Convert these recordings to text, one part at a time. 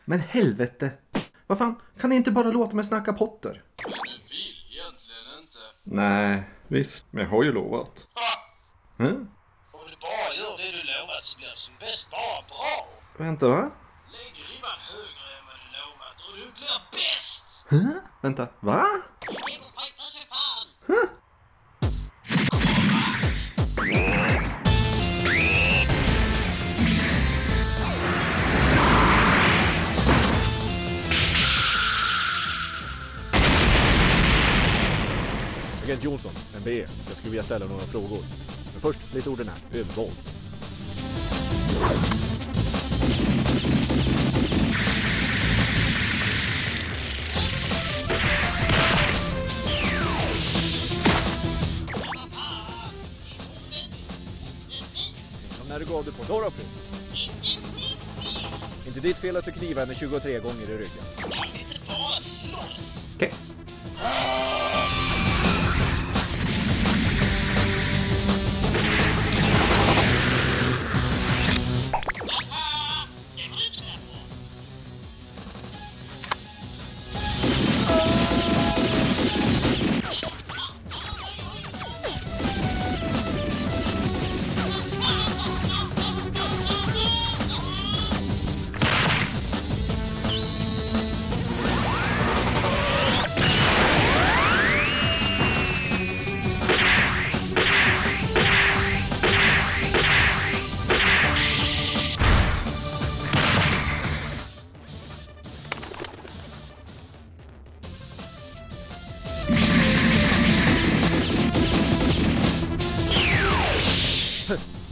Men helvete! Vad fan, kan ni inte bara låta mig snacka Potter? Men du vill egentligen inte. Nej, visst. Men jag har ju lovat. Ha! Om du bara gör det du lovat så blir det som bäst bara bra. Vänta, va? Lägg ribban högre än vad du lovat och du blir bäst. Vänta, va? Det går faktiskt för fan. Agent Jonsson, MBE. Jag skulle vilja ställa några frågor. Men först lite ordinärt övervåld. Som när du gav det på Dorothy. Inte ditt fel att du knivar henne 23 gånger i ryggen. Kan vi inte bara slåss? Okej. Det var inte med på.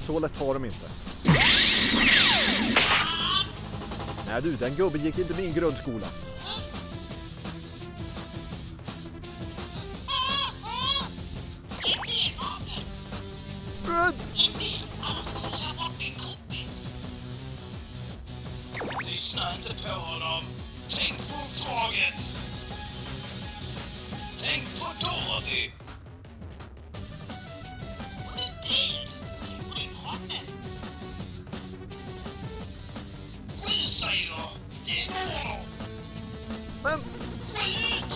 Så lätt har de inte. Nej du, den gubben gick inte min grundskola. Lyssna inte på honom. Tänk på uppdraget. Tänk på Dorothy. Hon är död. Hon är kommit. Skjut, säger jag. Det är en order. Men... Skjut!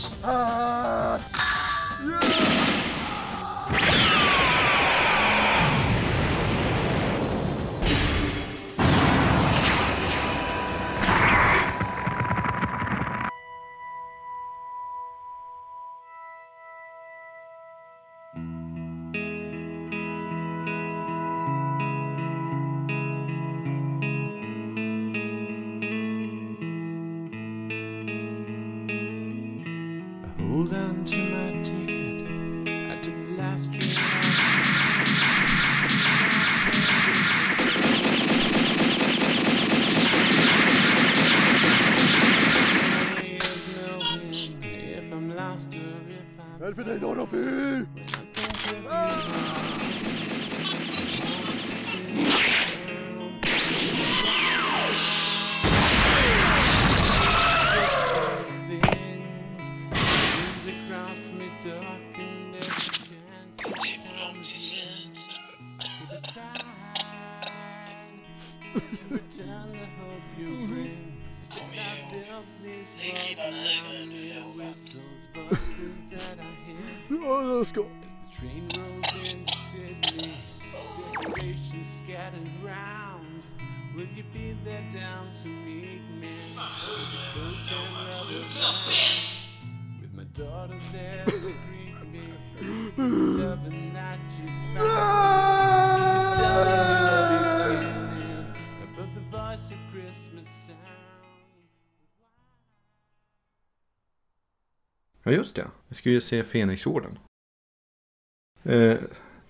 Hold on to my ticket. I took the last train if I'm lost or if I'm Hjälp dig Dorothy! Det får de till slut. Kom ihåg. Lägg ribban högre än du lovat. Ja, jag ska. Train rolls into Sydney, decorations scattered round. Will you be there down to meet me? With my daughter there to greet me. Loving that just found. Just telling me everything above the voice of Christmas sound. Ja just det, jag ska ju se Fenixorden.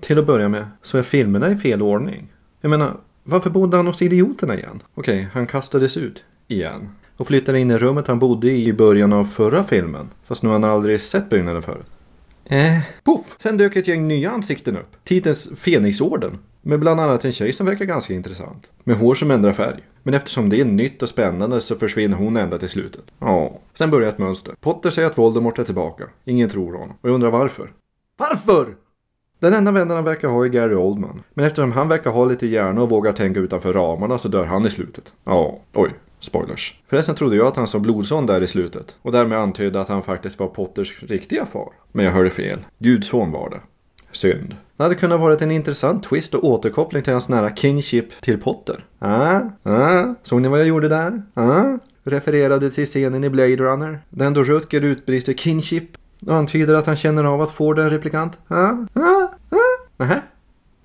Till att börja med så är filmerna i fel ordning. Jag menar, varför bodde han hos idioterna igen? Okej, han kastades ut igen. Och flyttade in i rummet han bodde i början av förra filmen. Fast nu har han aldrig sett byggnaden förut. Puff! Sen dök ett gäng nya ansikten upp. Titelns Fenixorden. Med bland annat en tjej som verkar ganska intressant. Med hår som ändrar färg. Men eftersom det är nytt och spännande så försvinner hon ända till slutet. Ja. Sen börjar ett mönster. Potter säger att Voldemort är tillbaka. Ingen tror honom. Och jag undrar varför. Varför? Den enda vännen han verkar ha är Gary Oldman. Men eftersom han verkar ha lite hjärna och vågar tänka utanför ramarna så dör han i slutet. Ja, oj. Spoilers. Förresten trodde jag att han sa blodson där i slutet. Och därmed antydde att han faktiskt var Potters riktiga far. Men jag hörde fel. Gudson var det. Synd. Det hade kunnat varit en intressant twist och återkoppling till hans nära kinship till Potter. Såg ni vad jag gjorde där? Refererade till scenen i Blade Runner. Den då Rutger utbrister kinship och antyder att han känner av att få den replikant. Nähä.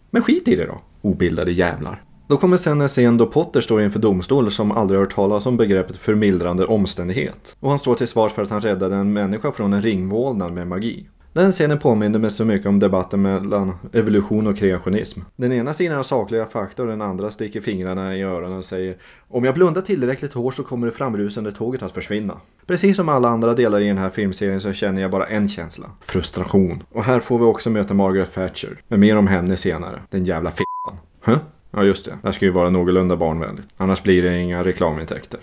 Men skit i det då. Obildade jävlar. Då kommer sen en scen då Potter står inför domstol som aldrig hört talas om begreppet förmildrande omständighet. Och han står till svars för att han räddade en människa från en ringvålnad med magi. Den scenen påminner mig så mycket om debatten mellan evolution och kreationism. Den ena sidan har sakliga fakta och den andra sticker fingrarna i öronen och säger: om jag blundar tillräckligt hårt så kommer det framrusande tåget att försvinna. Precis som alla andra delar i den här filmserien så känner jag bara en känsla. Frustration. Och här får vi också möta Margaret Thatcher. Men mer om henne senare. Den jävla f***an. Ja just det. Det här ska ju vara någorlunda barnvänligt. Annars blir det inga reklamintäkter.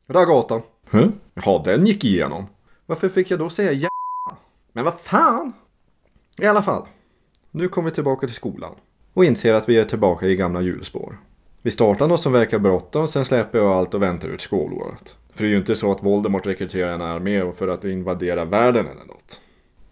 Ragata. Ja, den gick igenom. Varför fick jag då säga Men vad fan? I alla fall. Nu kommer vi tillbaka till skolan. Och inser att vi är tillbaka i gamla hjulspår. Vi startar något som verkar bråttom, sen släpper jag allt och väntar ut skolåret. För det är ju inte så att Voldemort rekryterar en armé för att invadera världen eller något.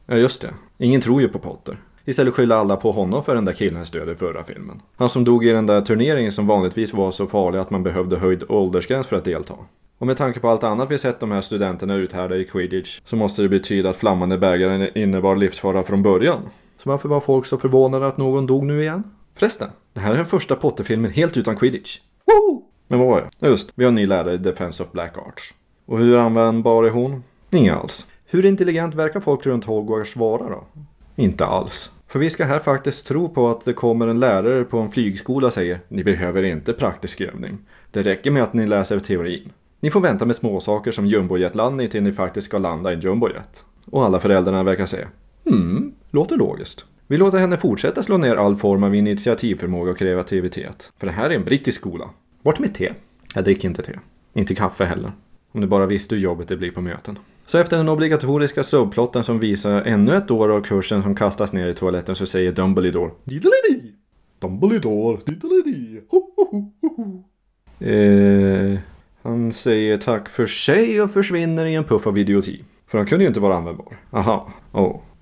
Ja just det. Ingen tror ju på Potter. Istället skyller alla på honom för den där killens död i förra filmen. Han som dog i den där turneringen som vanligtvis var så farlig att man behövde höjd åldersgräns för att delta. Och med tanke på allt annat vi sett de här studenterna uthärda i Quidditch så måste det betyda att flammande bägaren innebar livsfara från början. Så varför var folk så förvånade att någon dog nu igen? Förresten, det här är den första Potter-filmen helt utan Quidditch. Woo! Men vad var det? Just, vi har en ny lärare i Defense of Black Arts. Och hur användbar är hon? Inga alls. Hur intelligent verkar folk runt Hogwarts vara då? Inte alls. För vi ska här faktiskt tro på att det kommer en lärare på en flygskola och säger: ni behöver inte praktisk övning. Det räcker med att ni läser teorin. Ni får vänta med småsaker som jumbojetlandning till ni faktiskt ska landa i en jumbojet. Och alla föräldrarna verkar säga: låter logiskt. Vi låter henne fortsätta slå ner all form av initiativförmåga och kreativitet. För det här är en brittisk skola. Bort med te. Jag dricker inte te. Inte kaffe heller. Om du bara visste hur jobbet det blir på möten. Så efter den obligatoriska subplotten som visar ännu ett år av kursen som kastas ner i toaletten så säger Dumbledore: Diddle-dee! Dumbledore, diddle-dee! Ho, ho, ho, ho. Han säger tack för sig och försvinner i en puff av idioti. För han kunde ju inte vara användbar. Aha,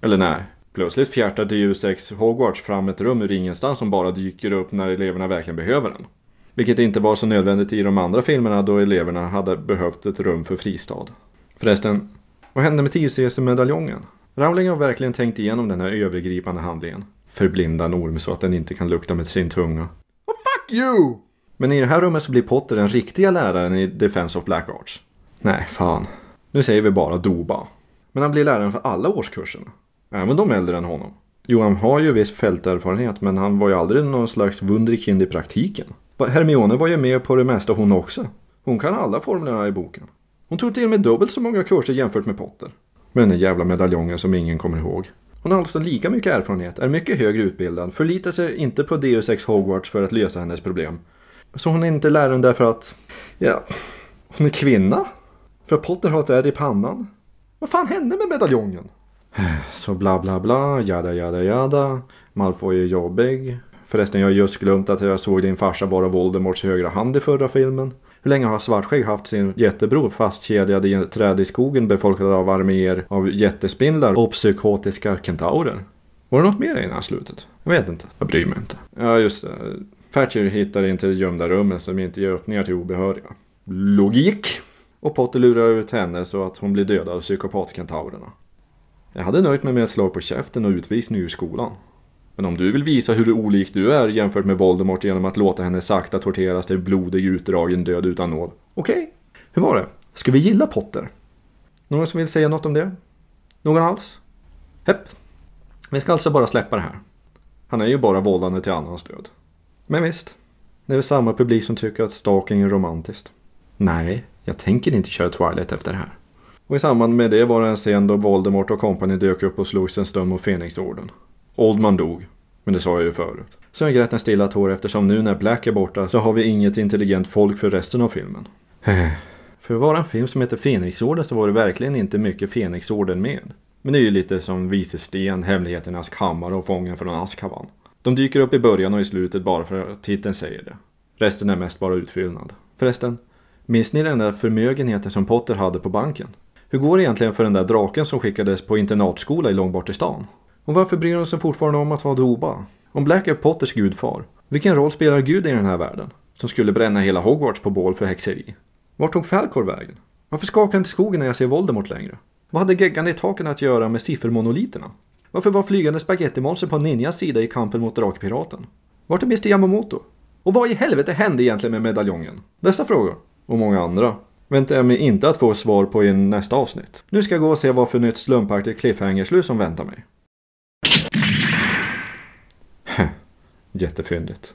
eller nej. Plötsligt fjärtar Deus Ex Hogwarts fram ett rum ur ingenstans som bara dyker upp när eleverna verkligen behöver den. Vilket inte var så nödvändigt i de andra filmerna då eleverna hade behövt ett rum för fristad. Förresten, vad hände med tidsresemedaljongen? Rowling har verkligen tänkt igenom den här övergripande handlingen. Förblinda en orm så att den inte kan lukta med sin tunga. Oh, fuck you! Men i det här rummet så blir Potter den riktiga läraren i Defense of Black Arts. Nej, fan. Nu säger vi bara Doba. Men han blir läraren för alla årskurserna. Även de äldre än honom. Jo, han har ju viss fälterfarenhet men han var ju aldrig någon slags wunderkind i praktiken. Hermione var ju med på det mesta hon också. Hon kan alla formlerna i boken. Hon tog till med dubbelt så många kurser jämfört med Potter. Men den jävla medaljongen som ingen kommer ihåg. Hon har alltså lika mycket erfarenhet, är mycket högre utbildad, förlitar sig inte på Deus Ex Hogwarts för att lösa hennes problem. Så hon är inte läraren därför att, hon är kvinna? För att Potter har ett ärr i pannan? Vad fan hände med medaljongen? Så bla bla bla, jada jada jada. Malfoy är jobbig. Förresten, jag har just glömt att jag såg din farsa vara Voldemorts högra hand i förra filmen. Hur länge har Svartskägg haft sin jättebror fastkedjad i ett träd i skogen befolkad av arméer av jättespindlar och psykotiska kentaurer? Var det något mer i det här slutet? Jag vet inte. Jag bryr mig inte. Ja, just det. Thatcher hittar in till gömda rummen som inte ger öppningar till obehöriga. Logik! Och Potter lurar ut henne så att hon blir dödad av psykopatkentaurerna. Jag hade nöjt mig med ett slag på käften och utvisning ur skolan. Men om du vill visa hur olik du är jämfört med Voldemort genom att låta henne sakta torteras till blodig utdragen död utan nåd. Okej. Hur var det? Ska vi gilla Potter? Någon som vill säga något om det? Någon alls? Hepp. Vi ska alltså bara släppa det här. Han är ju bara vållande till annans död. Men visst. Det är väl samma publik som tycker att stalking är romantiskt. Nej, jag tänker inte köra Twilight efter det här. Och i samband med det var det en scen då Voldemort och kompani dök upp och slogs en stund mot Fenixorden. Oldman dog, men det sa jag ju förut. Så jag grät en stilla tår eftersom nu när Black är borta så har vi inget intelligent folk för resten av filmen. För att vara en film som heter Fenixorden så var det verkligen inte mycket Fenixorden med. Men det är ju lite som Vise Sten, Hemligheternas kammare och Fången från Azkaban. De dyker upp i början och i slutet bara för att titeln säger det. Resten är mest bara utfyllnad. Förresten, minns ni den där förmögenheten som Potter hade på banken? Hur går det egentligen för den där draken som skickades på internatskola i långt bort i stan? Och varför bryr de sig fortfarande om att vara Droba? Om Black är Potters gudfar, vilken roll spelar Gud i den här världen? Som skulle bränna hela Hogwarts på bål för häxeri. Vart tog Falkor vägen? Varför skakar inte skogen när jag ser Voldemort längre? Vad hade geggan i taken att göra med siffermonoliterna? Varför var flygande spagettimonster på Ninjas sida i kampen mot drakpiraten? Vart är Mr. Yamamoto? Och vad i helvete hände egentligen med medaljongen? Dessa frågor, och många andra, väntar jag mig inte att få svar på i nästa avsnitt. Nu ska jag gå och se vad för nytt slumpaktigt cliffhangerslut som väntar mig. Jättefyndigt.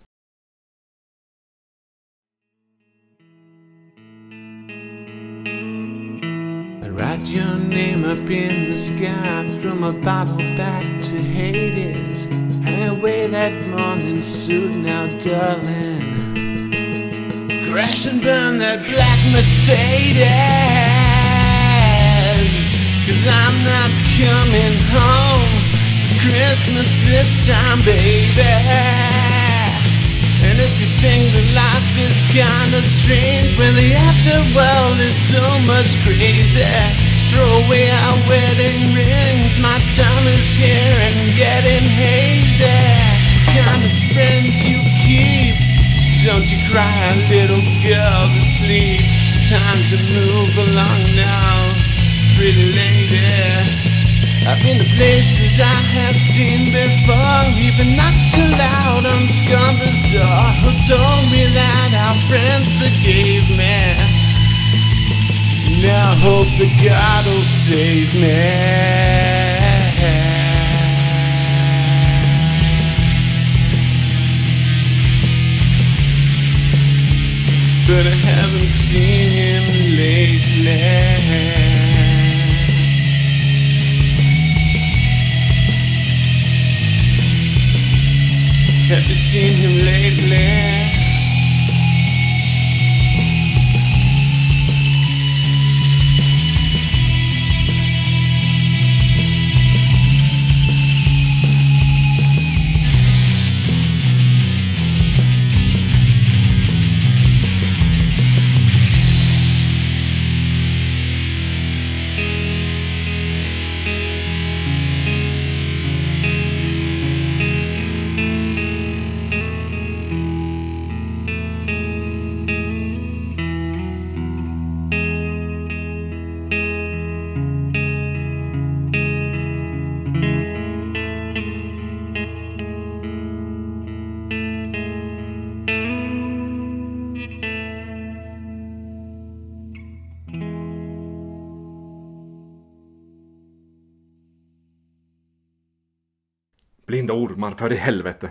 Write your name up in the sky, throw my bottle back to Hades. Hang away that morning suit now, darling. Crash and burn that black Mercedes, 'cause I'm not coming home for Christmas this time, baby. And if you think that life is kinda strange when the afterworld is so much crazy, throw away our wedding rings, my time is here and getting hazy. Kind of friends you keep, don't you cry, little girl, to sleep. It's time to move along now, pretty lady. I've been to places I have seen before, even knocked aloud on Scumble's door, who told me that our friends forgave me. Now I hope that God will save me. But I haven't seen him lately. Have you seen him lately? Blinda ormar för i helvete.